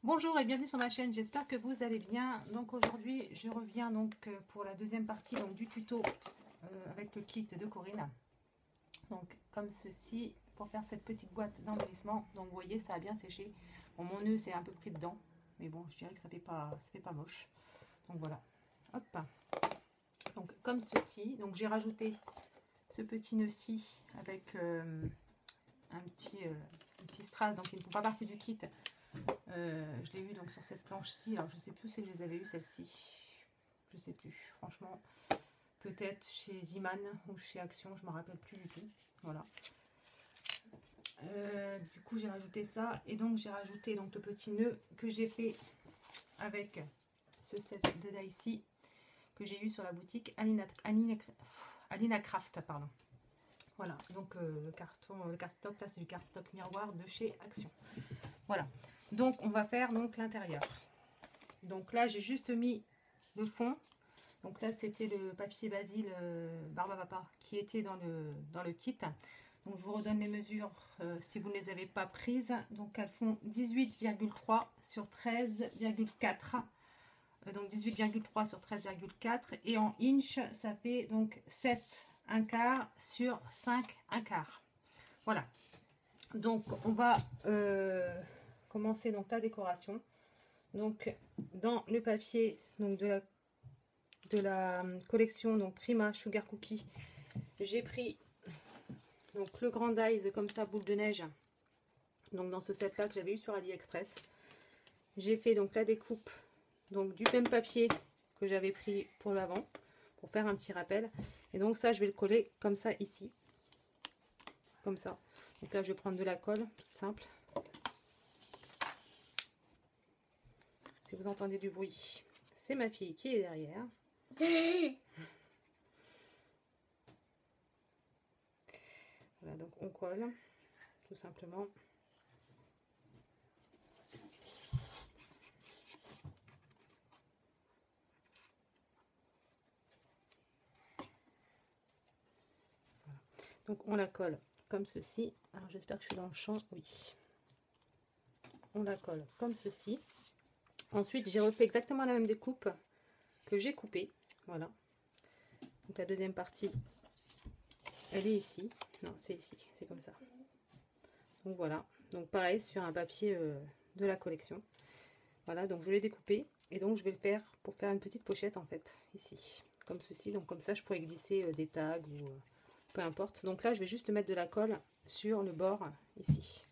Bonjour et bienvenue sur ma chaîne, j'espère que vous allez bien. Donc aujourd'hui je reviens donc pour la deuxième partie donc, du tuto avec le kit de Corinne. Donc comme ceci pour faire cette petite boîte d'embellissement. Donc vous voyez ça a bien séché. Bon, mon nœud c'est un peu pris dedans, mais bon je dirais que ça fait pas moche. Donc voilà, hop. Donc comme ceci, donc j'ai rajouté ce petit nœud-ci avec un petit strass donc qui ne font pas partie du kit. Je l'ai eu donc sur cette planche-ci. Alors je sais plus si je les avais eu celle-ci. Je sais plus. Franchement, peut-être chez Ziman ou chez Action, je me rappelle plus du tout. Voilà. Du coup j'ai rajouté ça et donc j'ai rajouté donc le petit nœud que j'ai fait avec ce set de Dicey que j'ai eu sur la boutique Alina Craft, pardon. Voilà, donc le cardstock, là c'est du cardstock miroir de chez Action. Voilà, donc on va faire donc l'intérieur. Donc là j'ai juste mis le fond. Donc là c'était le papier Basile Barbe à Papa qui était dans le kit. Donc je vous redonne les mesures si vous ne les avez pas prises. Donc elles font 18,3 sur 13,4. Donc 18,3 sur 13,4 et en inch ça fait donc 7 1/4 sur 5 1/4. Voilà, donc on va commencer donc la décoration. Donc dans le papier donc de la collection donc Prima Sugar Cookie, j'ai pris donc le Grand Dice comme ça boule de neige, donc dans ce set là que j'avais eu sur AliExpress. J'ai fait donc la découpe donc du même papier que j'avais pris pour l'avant pour faire un petit rappel, et donc ça je vais le coller comme ça ici, comme ça. Donc là je vais prendre de la colle toute simple. Si vous entendez du bruit, c'est ma fille qui est derrière. Voilà, donc on colle tout simplement. Voilà. Donc on la colle comme ceci. Alors j'espère que je suis dans le champ. Oui. On la colle comme ceci. Ensuite j'ai refait exactement la même découpe que j'ai coupée. Voilà. Donc la deuxième partie, elle est ici. Non, c'est ici. C'est comme ça. Donc voilà. Donc pareil sur un papier de la collection. Voilà, donc je l'ai découpé et donc je vais le faire pour faire une petite pochette en fait ici, comme ceci. Donc comme ça je pourrais glisser des tags ou peu importe. Donc là je vais juste mettre de la colle sur le bord ici.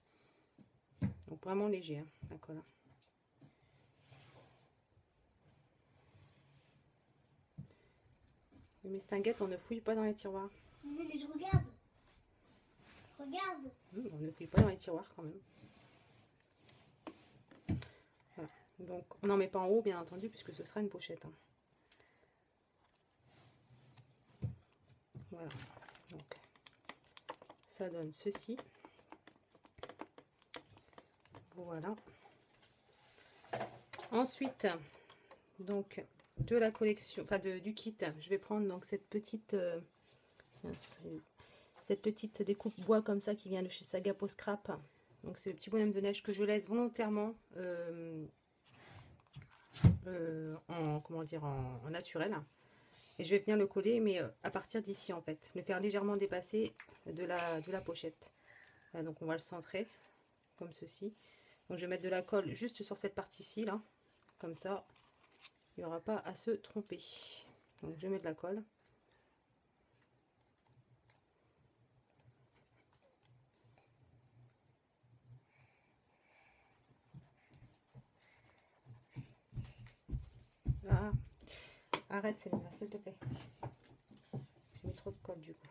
Donc vraiment léger hein, la colle. Mais stinguettes, on ne fouille pas dans les tiroirs. Mais je regarde. Regarde. On ne fouille pas dans les tiroirs quand même. Voilà. Donc on n'en met pas en haut bien entendu puisque ce sera une pochette. Hein. Voilà. Donc ça donne ceci. Voilà. Ensuite, donc de la collection, enfin du kit, je vais prendre donc cette petite découpe bois comme ça qui vient de chez Sagapo Scrap. Donc c'est le petit bonhomme de neige que je laisse volontairement en naturel. Et je vais venir le coller, mais à partir d'ici en fait, le faire légèrement dépasser de la pochette. Voilà, donc on va le centrer comme ceci. Donc je vais mettre de la colle juste sur cette partie-ci là, comme ça, il n'y aura pas à se tromper. Donc je mets de la colle. Ah, arrête Céline, s'il te plaît. J'ai mis trop de colle du coup.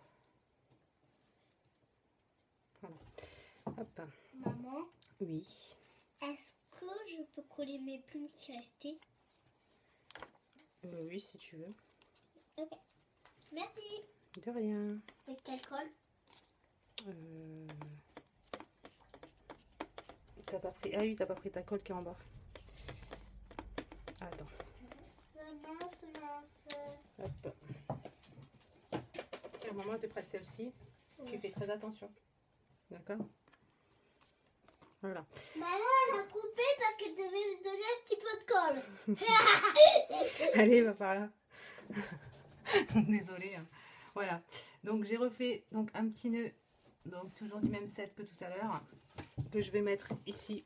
Voilà. Hop. Maman. Oui. Est-ce que je peux coller mes plumes qui restaient? Oui, si tu veux. Ok. Merci. De rien. Et quelle colle? T'as pas pris... Ah oui, t'as pas pris ta colle qui est en bas. Attends. Mince. Hop. Tiens, maman te prête celle-ci. Oui. Tu fais très attention. D'accord? Voilà. Maman, elle a coupé parce qu'elle devait me donner un petit peu de colle. Allez, va par là. Donc, désolée. Hein. Voilà. Donc, j'ai refait donc, un petit nœud. Donc, toujours du même set que tout à l'heure. Que je vais mettre ici.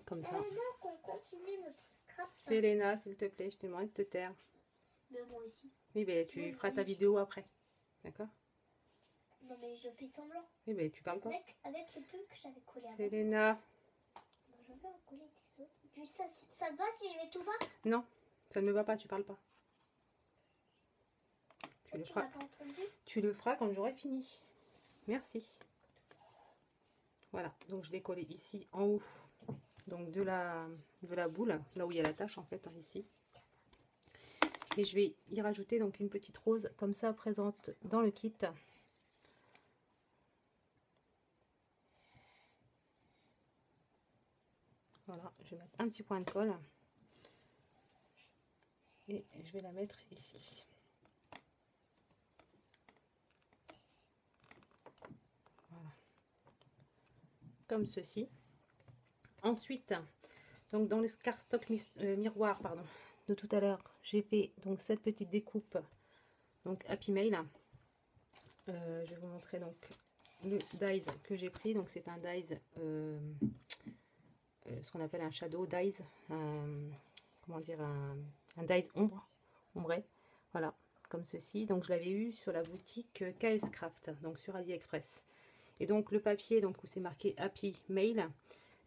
Comme ça. Maman, qu'on continue notre scrap. Selena, s'il te plaît, je te demande de te taire. Mais moi aussi. Oui, ben tu feras ta vidéo après. D'accord? Non, mais je fais semblant. Oui, ben tu parles pas. Avec le pull que j'avais collé avant. Selena. Je vais en coller des autres. Ça te va si je vais tout bas? Non, ça ne me va pas, tu parles pas. Tu m'as pas entendu? Tu le feras quand j'aurai fini. Merci. Voilà, donc je l'ai collé ici en haut. Donc de la boule, là où il y a la tache en fait, hein, ici. Et je vais y rajouter donc une petite rose comme ça présente dans le kit. Voilà, je vais mettre un petit point de colle. Et je vais la mettre ici. Voilà. Comme ceci. Ensuite, donc dans le cardstock miroir pardon, de tout à l'heure, j'ai fait donc cette petite découpe donc Happy Mail. Je vais vous montrer donc le dies que j'ai pris. Donc c'est un dies, ce qu'on appelle un shadow dies, comment dire, un dies ombré. Voilà, comme ceci. Donc je l'avais eu sur la boutique KS Craft, donc sur AliExpress. Et donc le papier donc où c'est marqué Happy Mail,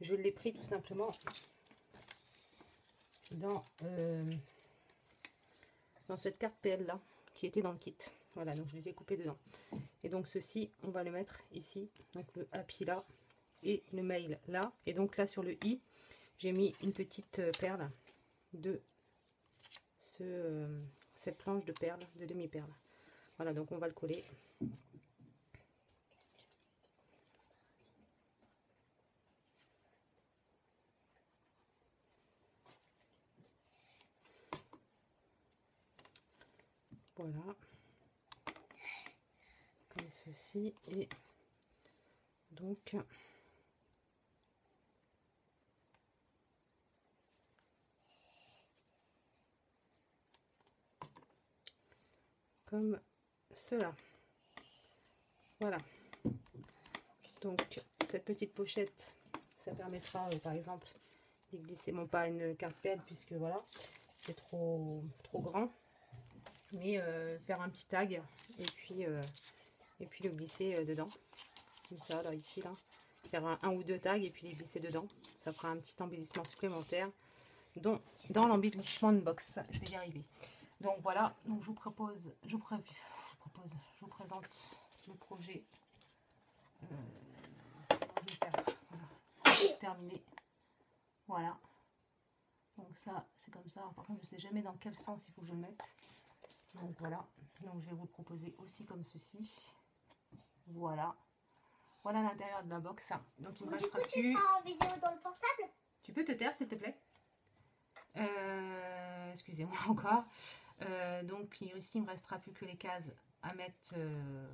je l'ai pris tout simplement dans cette carte PL là qui était dans le kit. Voilà, donc je les ai coupés dedans. Et donc ceci, on va le mettre ici, donc le Happy là et le Mail là. Et donc là sur le i, j'ai mis une petite perle de cette planche de perles, de demi-perle. Voilà, donc on va le coller. Voilà, comme ceci, et donc comme cela. Voilà, donc cette petite pochette, ça permettra par exemple d'y glisser, bon pas une carte PL puisque voilà, c'est trop grand, mais faire un petit tag et puis le glisser dedans, comme ça, là, ici, là. Faire un ou deux tags et puis les glisser dedans. Ça fera un petit embellissement supplémentaire dans l'embellissement de box. Je vais y arriver. Donc voilà, donc je vous présente le projet. Je vais faire, voilà, terminé. Voilà. Donc ça, c'est comme ça. Par contre, je sais jamais dans quel sens il faut que je le mette. Donc voilà. Donc je vais vous le proposer aussi comme ceci. Voilà. Voilà l'intérieur de la box. Donc il me restera plus. Tu seras en vidéo dans le portable? Tu peux te taire s'il te plaît. Excusez-moi encore. Donc ici il me restera plus que les cases à mettre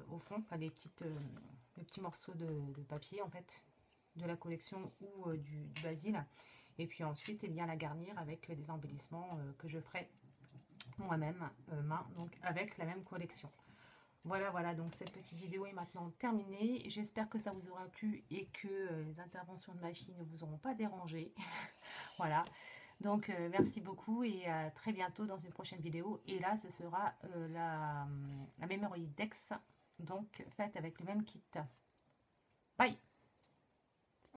au fond, enfin les petits morceaux de papier en fait de la collection ou du basil. Et puis ensuite bien la garnir avec des embellissements que je ferai moi-même main, donc avec la même collection. Voilà, donc cette petite vidéo est maintenant terminée. J'espère que ça vous aura plu et que les interventions de ma fille ne vous auront pas dérangé. Voilà, donc merci beaucoup et à très bientôt dans une prochaine vidéo. Et là, ce sera la Memory Dex, donc faite avec le même kit. Bye!